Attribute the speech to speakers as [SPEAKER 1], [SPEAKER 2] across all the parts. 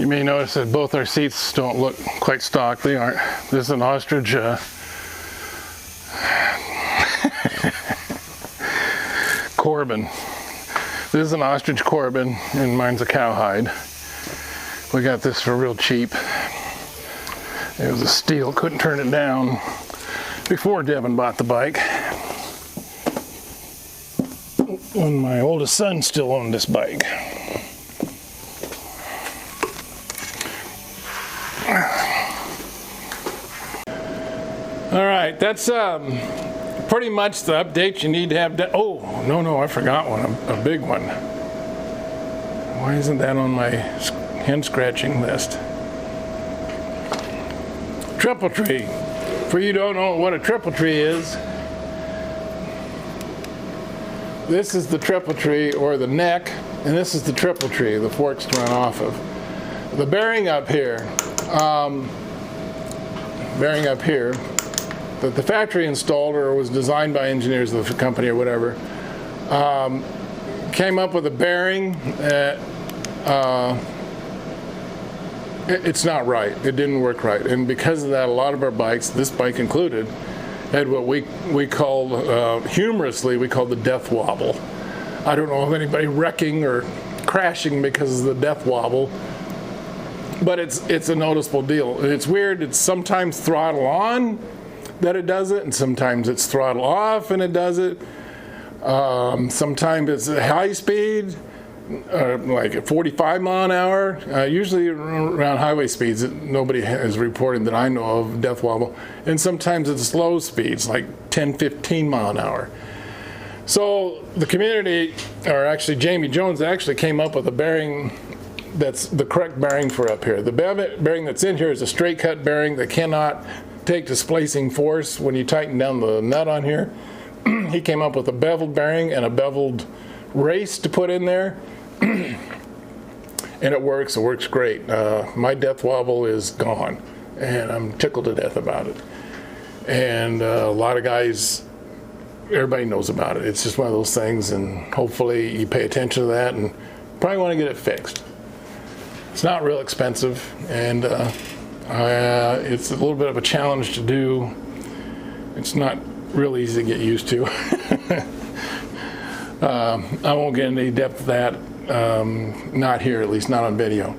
[SPEAKER 1] You may notice that both our seats don't look quite stock. They aren't. This is an ostrich Corbin. This is an ostrich Corbin, and mine's a cowhide. We got this for real cheap. It was a steal, couldn't turn it down before Devin bought the bike. When my oldest son still owned this bike. All right, that's pretty much the update you need to have. Oh, no, I forgot one, a big one. Why isn't that on my hand scratching list? Triple tree. For you who don't know what a triple tree is, this is the triple tree, or the neck, and this is the triple tree, the forks to run off of. The bearing up here, that the factory installed or was designed by engineers of the company or whatever, came up with a bearing that it's not right. It didn't work right, and because of that, a lot of our bikes, this bike included, had what we call, humorously, we call the death wobble. I don't know of anybody wrecking or crashing because of the death wobble, but it's a noticeable deal. And it's weird. It's sometimes throttle on that it does it, and sometimes it's throttle off and it does it. Sometimes it's high speed, like at 45 mile an hour. Usually around highway speeds, nobody has reported that I know of death wobble. And sometimes it's slow speeds, like 10, 15 mile an hour. So the community, or actually Jamie Jones, actually came up with a bearing that's the correct bearing for up here. The bearing that's in here is a straight cut bearing that cannot take displacing force when you tighten down the nut on here. He came up with a beveled bearing and a beveled race to put in there. And it works great. My death wobble is gone, and I'm tickled to death about it. And a lot of guys, everybody knows about it. It's just one of those things, and hopefully you pay attention to that and probably want to get it fixed. It's not real expensive, and it's a little bit of a challenge to do. It's not real easy to get used to. I won't get into any depth of that, not here, at least not on video.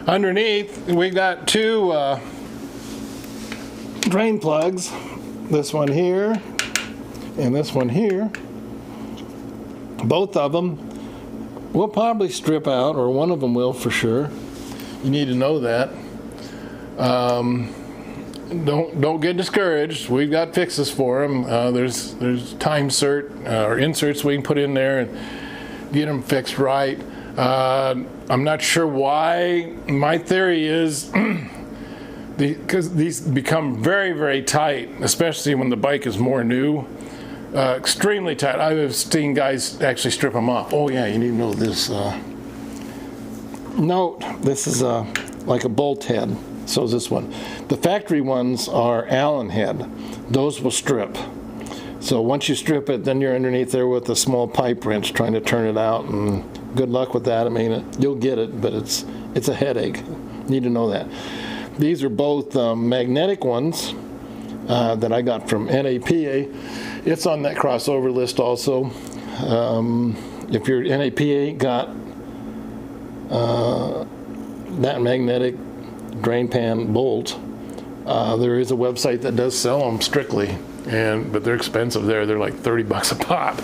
[SPEAKER 1] Underneath, we got two drain plugs, this one here and this one here. Both of them will probably strip out, or one of them will for sure. You need to know that. Don't get discouraged. We've got fixes for them. There's time or inserts we can put in there and get them fixed right. I'm not sure why. My theory is because these become very, very tight, especially when the bike is more new. Extremely tight. I've seen guys actually strip them off. Oh yeah, you need to know this. Note, this is like a bolt head. So is this one. The factory ones are Allen head. Those will strip. So once you strip it, then you're underneath there with a small pipe wrench trying to turn it out, and good luck with that. I mean, you'll get it, but it's a headache. You need to know that. These are both magnetic ones that I got from NAPA. It's on that crossover list also. If your NAPA got that magnetic drain pan bolt, there is a website that does sell them strictly, but they're expensive there. They're like $30 a pop,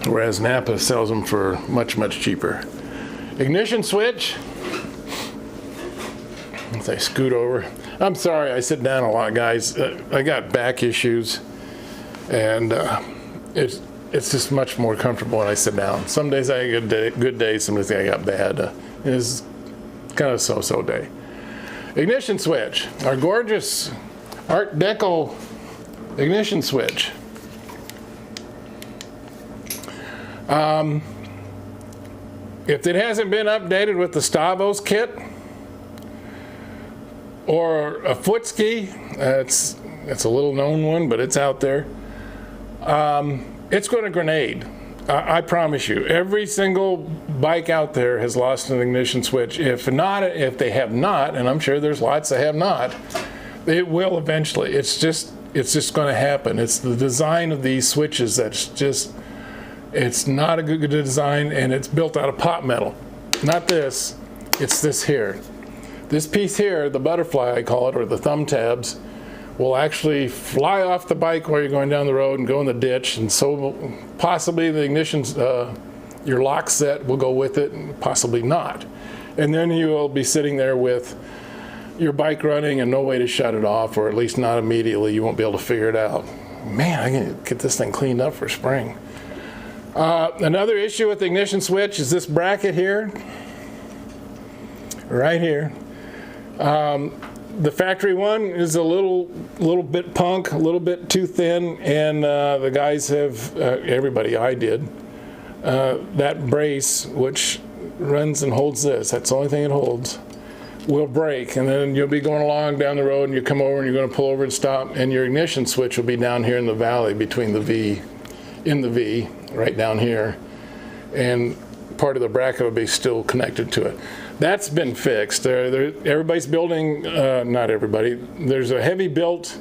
[SPEAKER 1] whereas Napa sells them for much, much cheaper. Ignition switch. As I scoot over, I'm sorry I sit down a lot, guys. I got back issues, and it's just much more comfortable when I sit down. Some days I get a good day, some days I got bad. It's kind of so-so day. Ignition switch, our gorgeous Art Deco ignition switch. If it hasn't been updated with the Stavos kit or a foot ski, it's a little known one, but it's out there. It's going to grenade. I promise you, every single bike out there has lost an ignition switch. If they have not, and I'm sure there's lots that have not, it will eventually. It's just going to happen. It's the design of these switches that's just, it's not a good design, and it's built out of pot metal. Not this, it's this here. This piece here, the butterfly I call it, or the thumb tabs, will actually fly off the bike while you're going down the road and go in the ditch, and so possibly the ignition, your lock set will go with it, and possibly not. And then you will be sitting there with your bike running and no way to shut it off, or at least not immediately. You won't be able to figure it out. Man, I can get this thing cleaned up for spring. Another issue with the ignition switch is this bracket here, right here. The factory one is a little bit punk, a little bit too thin, and the guys have, everybody, I did, that brace, which runs and holds this, that's the only thing it holds, will break, and then you'll be going along down the road and you come over and you're going to pull over and stop, and your ignition switch will be down here in the valley between the V, in the V, right down here, and part of the bracket will be still connected to it. That's been fixed. Everybody's building, not everybody, there's a heavy built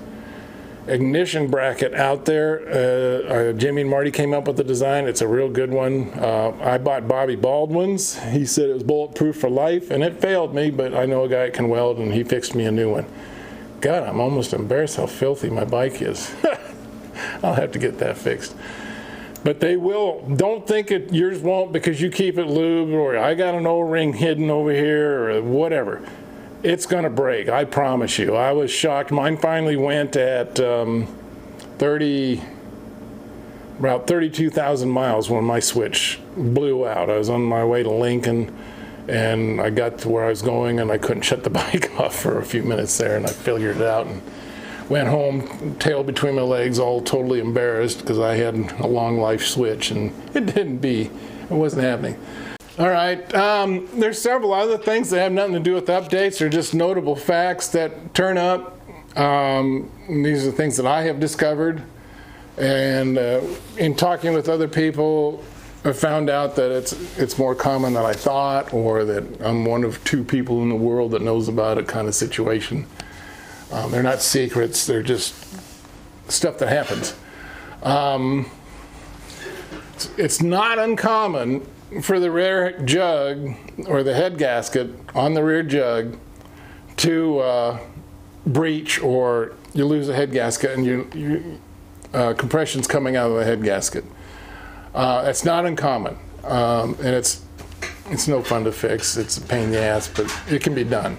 [SPEAKER 1] ignition bracket out there. Jimmy and Marty came up with the design. It's a real good one. I bought Bobby Baldwin's. He said it was bulletproof for life, and it failed me, but I know a guy that can weld, and he fixed me a new one. God, I'm almost embarrassed how filthy my bike is. I'll have to get that fixed. But they will. Don't think yours won't because you keep it lubed, or I got an O-ring hidden over here, or whatever. It's going to break, I promise you. I was shocked. Mine finally went at about 32,000 miles when my switch blew out. I was on my way to Lincoln, and I got to where I was going, and I couldn't shut the bike off for a few minutes there, and I figured it out. And went home, tail between my legs, all totally embarrassed because I had a long life switch, and it wasn't happening. All right, there's several other things that have nothing to do with updates. They're just notable facts that turn up. These are things that I have discovered, and in talking with other people, I found out that it's more common than I thought, or that I'm one of 2 people in the world that knows about it kind of situation. They're not secrets, they're just stuff that happens. It's not uncommon for the rear jug or the head gasket on the rear jug to breach, or you lose a head gasket and compression's coming out of the head gasket. It's not uncommon, and it's no fun to fix. It's a pain in the ass, but it can be done.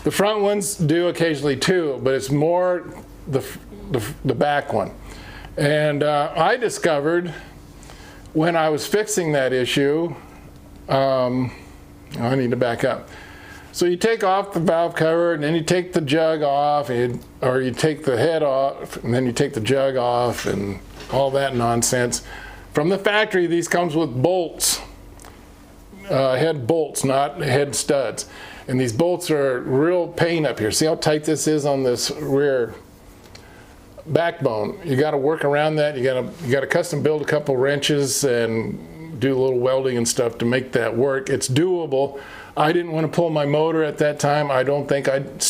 [SPEAKER 1] The front ones do occasionally too, but it's more the back one. And I discovered when I was fixing that issue, I need to back up. So you take off the valve cover, and then you take the jug off, or you take the head off, and then you take the jug off, and all that nonsense. From the factory, these comes with bolts, head bolts, not head studs. And these bolts are a real pain up here. See how tight this is on this rear backbone? You got to work around that. You got to custom build a couple wrenches and do a little welding and stuff to make that work. It's doable. I didn't want to pull my motor at that time. I don't think I'd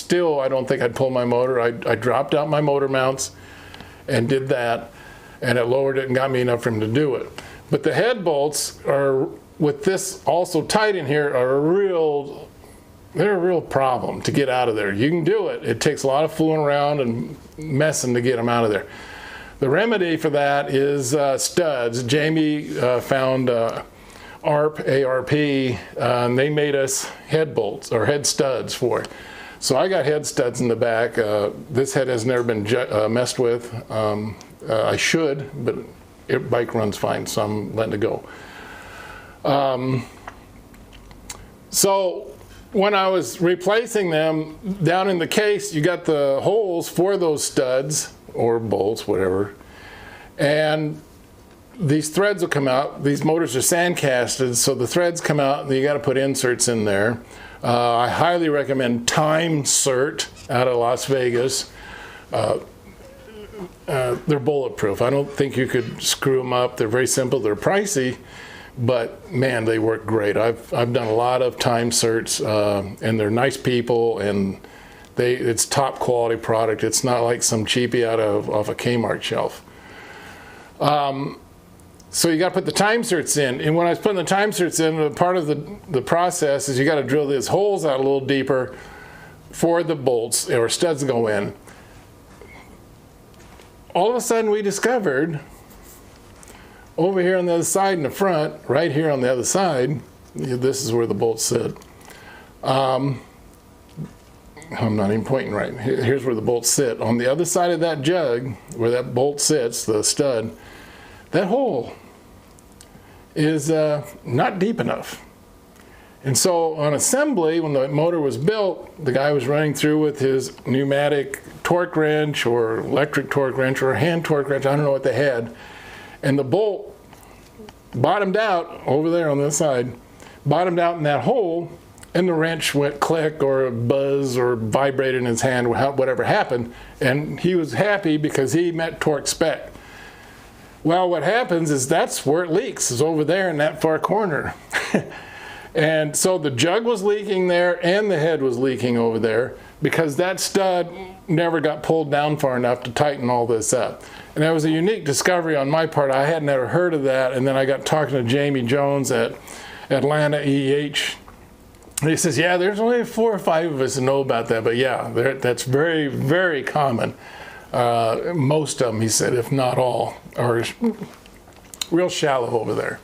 [SPEAKER 1] pull my motor. I dropped out my motor mounts and did that, and it lowered it and got me enough for him to do it. But the head bolts are, with this also tight in here, they're a real problem to get out of there. You can do it. It takes a lot of fooling around and messing to get them out of there. The remedy for that is studs. Jamie found ARP, and they made us head bolts or head studs for it. So I got head studs in the back. This head has never been messed with. I should, but bike runs fine, so I'm letting it go. So when I was replacing them, down in the case, you got the holes for those studs, or bolts, whatever, and these threads will come out. These motors are sand casted, so the threads come out, and you got to put inserts in there. I highly recommend Time Cert out of Las Vegas. they're bulletproof. I don't think you could screw them up. They're very simple. They're pricey, but man, they work great. I've done a lot of time certs, and they're nice people, and it's top quality product. It's not like some cheapie out of off a Kmart shelf. So you got to put the time certs in, and when I was putting the time certs in, part of the process is you got to drill these holes out a little deeper for the bolts or studs to go in. All of a sudden we discovered over here on the other side in the front, right here on the other side, this is where the bolts sit. I'm not even pointing right. Here's where the bolts sit. On the other side of that jug, where that bolt sits, the stud, that hole is not deep enough. And so on assembly, when the motor was built, the guy was running through with his pneumatic torque wrench or electric torque wrench or hand torque wrench, I don't know what they had, and the bolt bottomed out over there on this side, bottomed out in that hole, and the wrench went click or buzz or vibrated in his hand, whatever happened, and he was happy because he met torque spec. Well, what happens is that's where it leaks, is over there in that far corner. And so the jug was leaking there and the head was leaking over there because that stud never got pulled down far enough to tighten all this up. And that was a unique discovery on my part. I had never heard of that, and then I got talking to Jamie Jones at Atlanta EH. And he says, yeah, there's only 4 or 5 of us that know about that, but yeah, that's very, very common. Most of them, he said, if not all, are real shallow over there.